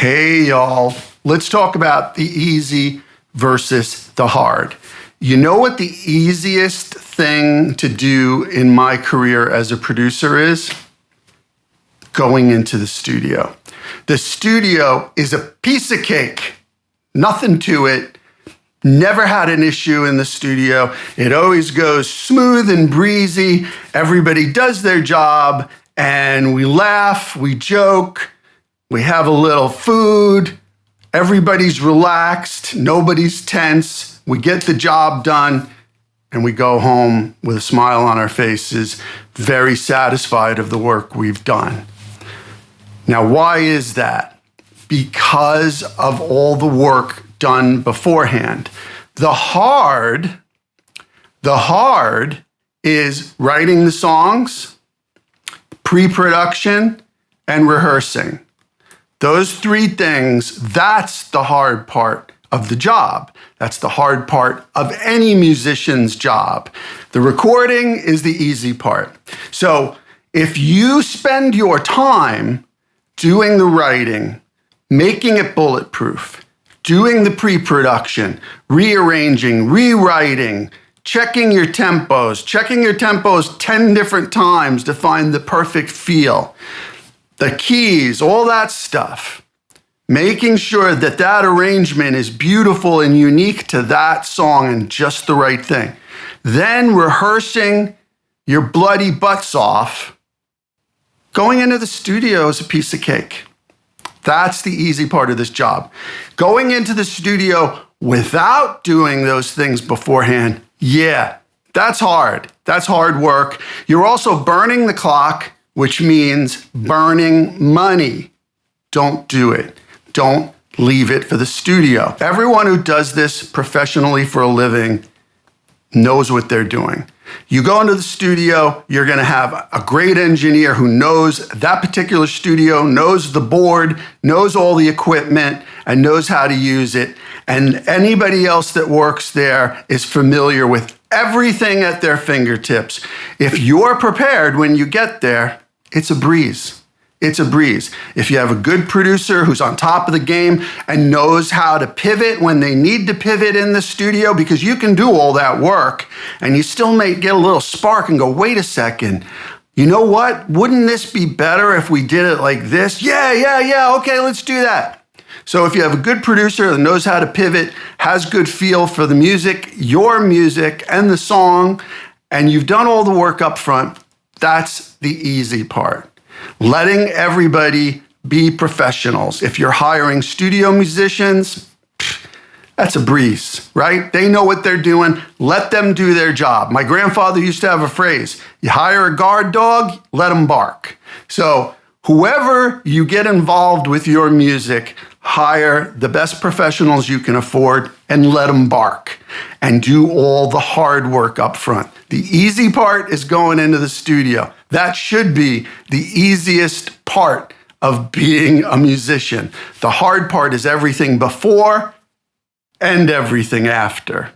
Hey, y'all. Let's talk about the easy versus the hard. You know what the easiest thing to do in my career as a producer is? Going into the studio. The studio is a piece of cake. Nothing to it. Never had an issue in the studio. It always goes smooth and breezy. Everybody does their job, and we laugh, we joke, we have a little food. Everybody's relaxed, nobody's tense. We get the job done, and we go home with a smile on our faces, very satisfied of the work we've done. Now, why is that? Because of all the work done beforehand. The hard is writing the songs, pre-production, and rehearsing. Those three things, that's the hard part of the job. That's the hard part of any musician's job. The recording is the easy part. So if you spend your time doing the writing, making it bulletproof, doing the pre-production, rearranging, rewriting, checking your tempos 10 different times to find the perfect feel, the keys, all that stuff, making sure that that arrangement is beautiful and unique to that song and just the right thing. Then rehearsing your bloody butts off. Going into the studio is a piece of cake. That's the easy part of this job. Going into the studio without doing those things beforehand, yeah, that's hard. That's hard work. You're also burning the clock, which means burning money. Don't do it. Don't leave it for the studio. Everyone who does this professionally for a living knows what they're doing. You go into the studio, you're going to have a great engineer who knows that particular studio, knows the board, knows all the equipment, and knows how to use it. And anybody else that works there is familiar with everything at their fingertips. If you're prepared when you get there, it's a breeze. It's a breeze. If you have a good producer who's on top of the game and knows how to pivot when they need to pivot in the studio, because you can do all that work and you still may get a little spark and go, wait a second, you know what? Wouldn't this be better if we did it like this? Yeah, okay, let's do that. So if you have a good producer that knows how to pivot, has good feel for the music, your music and the song, and you've done all the work up front, that's the easy part. Letting everybody be professionals. If you're hiring studio musicians, that's a breeze, right? They know what they're doing. Let them do their job. My grandfather used to have a phrase, you hire a guard dog, let him bark. So whoever you get involved with your music, hire the best professionals you can afford and let them bark and do all the hard work up front. The easy part is going into the studio. That should be the easiest part of being a musician. The hard part is everything before and everything after.